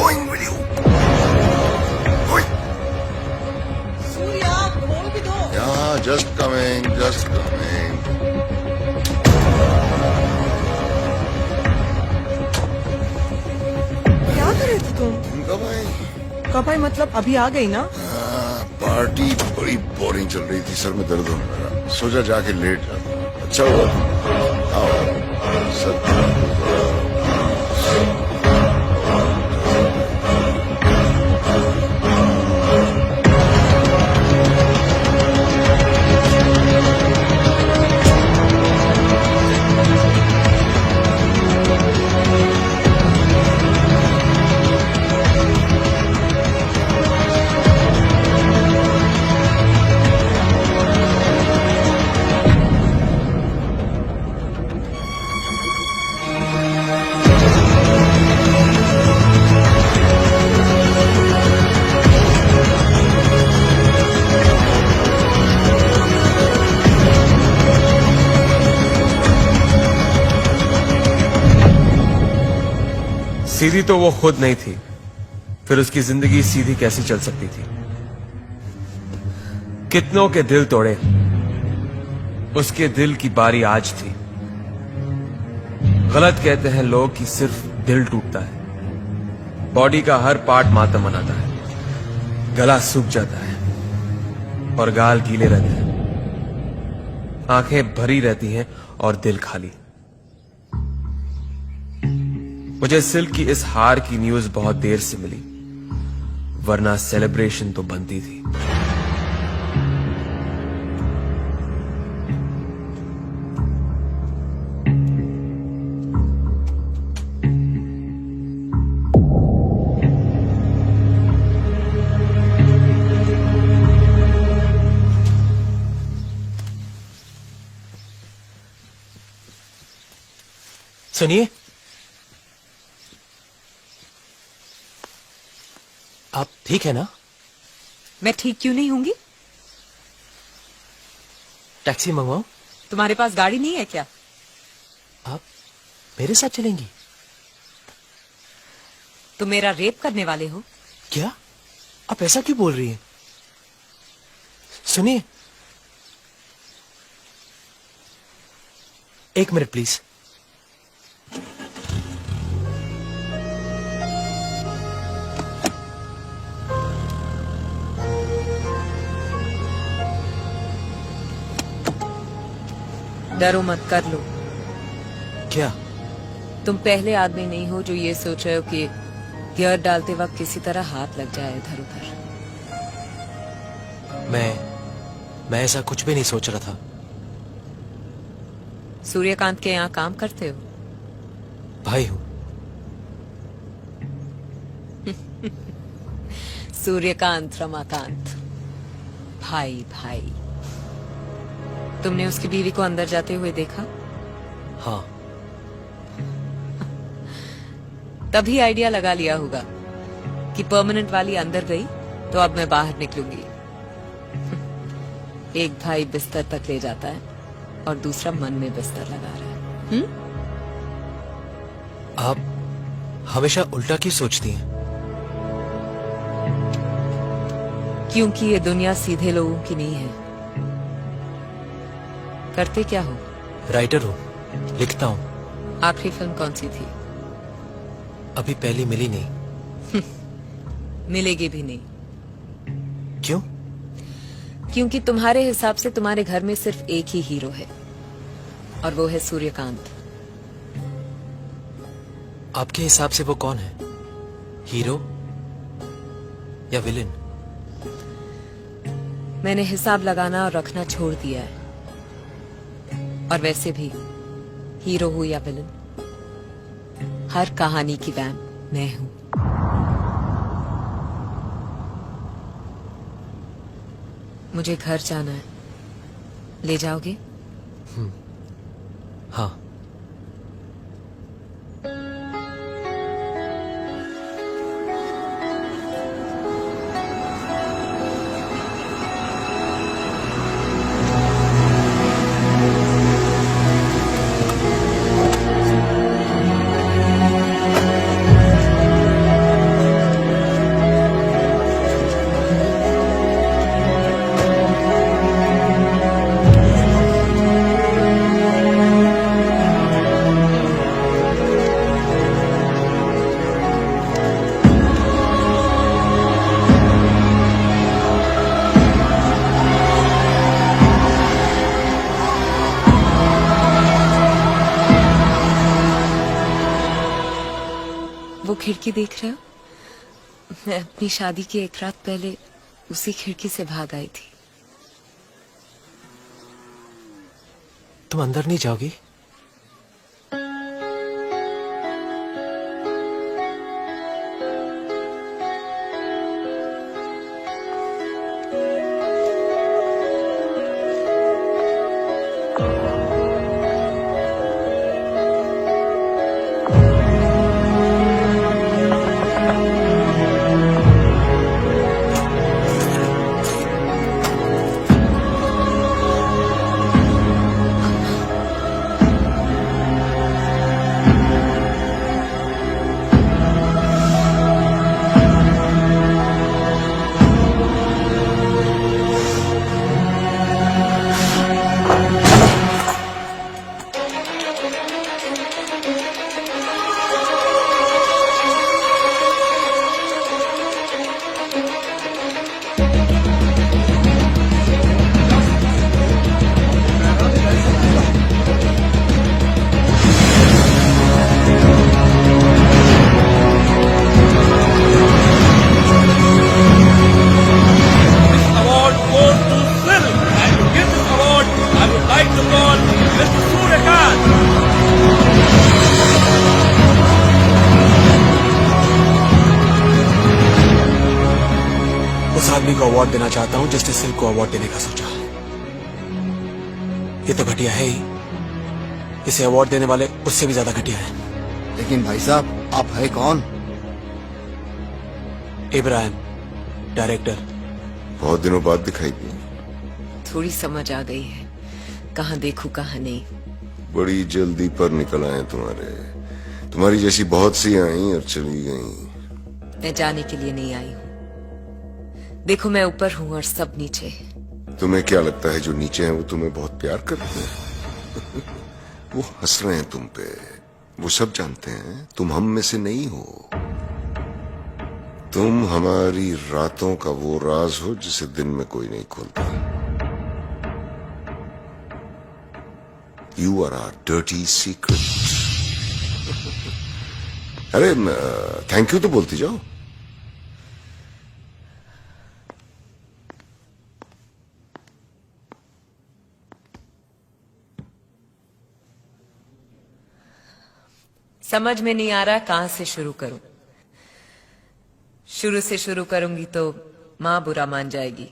going with you. Going. Surya खोल भी दो। Yeah, just coming, just coming. क्या कर रहे थे तुम? कब आई? कब आई मतलब अभी आ गई ना? पार्टी बड़ी बोरिंग चल रही थी, सर में दर्द होने लगा, सोचा जाके लेट जाता हूँ। अच्छा हुआ आओ सब। सीधी तो वो खुद नहीं थी, फिर उसकी जिंदगी सीधी कैसी चल सकती थी? कितनों के दिल तोड़े, उसके दिल की बारी आज थी। गलत कहते हैं लोग कि सिर्फ दिल टूटता है, बॉडी का हर पार्ट मातम मनाता है, गला सूख जाता है और गाल गीले रहते हैं, आंखें भरी रहती हैं और दिल खाली। मुझे सिल्क की इस हार की न्यूज बहुत देर से मिली, वरना सेलिब्रेशन तो बनती थी। सुनिए, आप ठीक है ना? मैं ठीक क्यों नहीं होंगी? टैक्सी मंगवाऊं? तुम्हारे पास गाड़ी नहीं है क्या? आप मेरे साथ चलेंगी? तुम मेरा रेप करने वाले हो? क्या? आप ऐसा क्यों बोल रही हैं? सुनिए, एक मिनट प्लीज। डरो मत, कर लो। क्या? तुम पहले आदमी नहीं हो जो ये सोच रहे हो कि गियर डालते वक्त किसी तरह हाथ लग जाए इधर उधर। मैं ऐसा कुछ भी नहीं सोच रहा था। सूर्यकांत के यहाँ काम करते हो? भाई हूं। सूर्यकांत रमाकांत, भाई भाई। तुमने उसकी बीवी को अंदर जाते हुए देखा? हाँ। तभी आइडिया लगा लिया होगा कि परमानेंट वाली अंदर गई तो अब मैं बाहर निकलूंगी। एक भाई बिस्तर तक ले जाता है और दूसरा मन में बिस्तर लगा रहा है। आप हमेशा उल्टा क्यों सोचती हैं? क्योंकि ये दुनिया सीधे लोगों की नहीं है। करते क्या हो? राइटर हूं, लिखता हूं। आखिरी फिल्म कौन सी थी? अभी पहली मिली नहीं। मिलेगी भी नहीं। क्यों? क्योंकि तुम्हारे हिसाब से तुम्हारे घर में सिर्फ एक ही हीरो है और वो है सूर्यकांत। आपके हिसाब से वो कौन है? हीरो या विलेन? मैंने हिसाब लगाना और रखना छोड़ दिया है। और वैसे भी हीरो हो या विलन, हर कहानी की वैम मैं हूं। मुझे घर जाना है, ले जाओगे? हाँ। खिड़की देख रहे हो? मैं अपनी शादी की एक रात पहले उसी खिड़की से भाग आई थी। तुम अंदर नहीं जाओगी? उस आदमी को अवार्ड देना चाहता हूं जिसने सिल्क को अवार्ड देने का सोचा। ये तो घटिया है ही। इसे अवार्ड देने वाले उससे भी ज्यादा घटिया है। लेकिन भाई साहब, आप है कौन? इब्राहिम, डायरेक्टर। बहुत दिनों बाद दिखाई दी। थोड़ी समझ आ गई है कहाँ देखूं कहाँ नहीं। बड़ी जल्दी पर निकल आए तुम्हारी जैसी बहुत सी आई और चली गई। मैं जाने के लिए नहीं आई हूँ। देखो, मैं ऊपर हूँ और सब नीचे। तुम्हें क्या लगता है जो नीचे हैं वो तुम्हें बहुत प्यार करते हैं? वो हंस रहे हैं तुम पे। वो सब जानते हैं तुम हम में से नहीं हो। तुम हमारी रातों का वो राज हो जिसे दिन में कोई नहीं खोलता। You are our dirty secret. अरे थैंक यू तो बोलती जाओ। समझ में नहीं आ रहा कहां से शुरू करूं। शुरू से शुरू करूंगी तो मां बुरा मान जाएगी।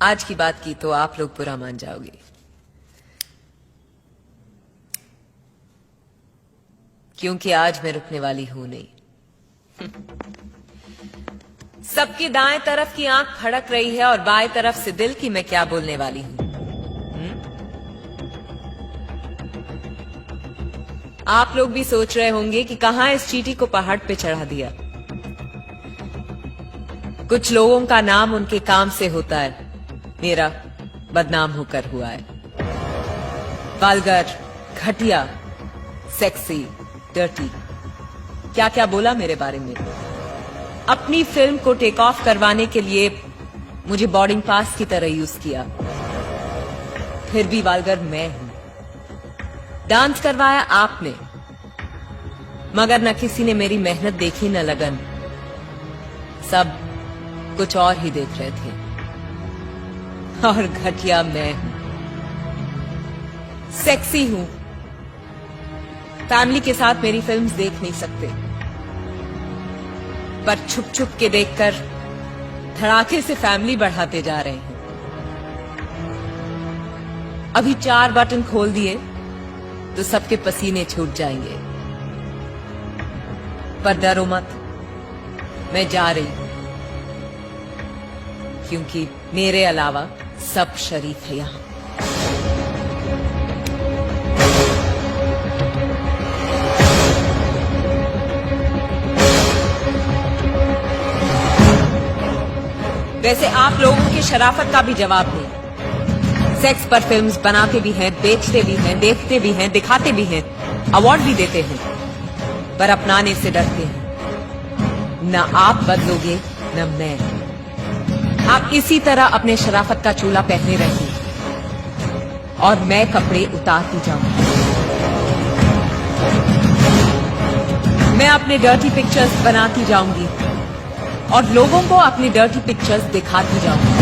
आज की बात की तो आप लोग बुरा मान जाओगे। क्योंकि आज मैं रुकने वाली हूं नहीं। सबकी दाएं तरफ की आंख फड़क रही है और बाएं तरफ से दिल की मैं क्या बोलने वाली हूं। आप लोग भी सोच रहे होंगे कि कहां इस चींटी को पहाड़ पे चढ़ा दिया। कुछ लोगों का नाम उनके काम से होता है, मेरा बदनाम होकर हुआ है। वल्गर, घटिया, सेक्सी, डर्टी, क्या क्या बोला मेरे बारे में। अपनी फिल्म को टेक ऑफ करवाने के लिए मुझे बोर्डिंग पास की तरह यूज किया। फिर भी वल्गर मैं हूं। डांस करवाया आपने, मगर न किसी ने मेरी मेहनत देखी न लगन। सब कुछ और ही देख रहे थे। और घटिया मैं हूं, सेक्सी हूं। फैमिली के साथ मेरी फिल्म्स देख नहीं सकते, पर छुप छुप के देखकर धड़ाके से फैमिली बढ़ाते जा रहे हैं। अभी 4 बटन खोल दिए तो सबके पसीने छूट जाएंगे। पर डरो मत, मैं जा रही हूं, क्योंकि मेरे अलावा सब शरीफ है यहां। वैसे आप लोगों की शराफत का भी जवाब नहीं। सेक्स पर फिल्म्स बनाते भी हैं, बेचते भी हैं, देखते भी हैं, दिखाते भी हैं, अवार्ड भी देते हैं, पर अपनाने से डरते हैं। न आप बदलोगे न मैं। आप इसी तरह अपने शराफत का चूल्हा पहने रहेंगे और मैं कपड़े उतारती जाऊंगी। मैं अपने डर्टी पिक्चर्स बनाती जाऊंगी और लोगों को अपनी डर्टी पिक्चर्स दिखाती जाऊंगी।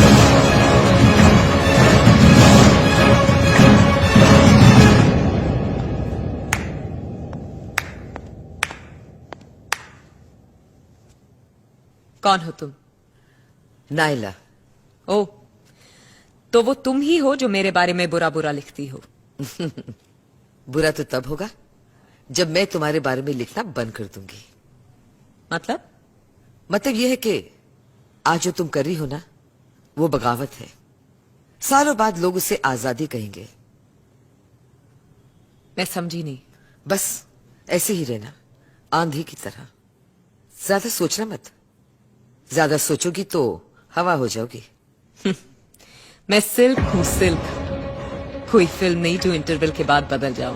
कौन हो तुम? नाइला। ओ, तो वो तुम ही हो जो मेरे बारे में बुरा बुरा लिखती हो। बुरा तो तब होगा जब मैं तुम्हारे बारे में लिखना बंद कर दूंगी। मतलब यह है कि आज जो तुम कर रही हो ना, वो बगावत है। सालों बाद लोग उसे आजादी कहेंगे। मैं समझी नहीं। बस ऐसे ही रहना, आंधी की तरह। ज्यादा सोचना मत। ज्यादा सोचोगी तो हवा हो जाओगी। मैं सिल्क हूँ, सिल्क। कोई फिल्म नहीं जो इंटरवल के बाद बदल जाओ।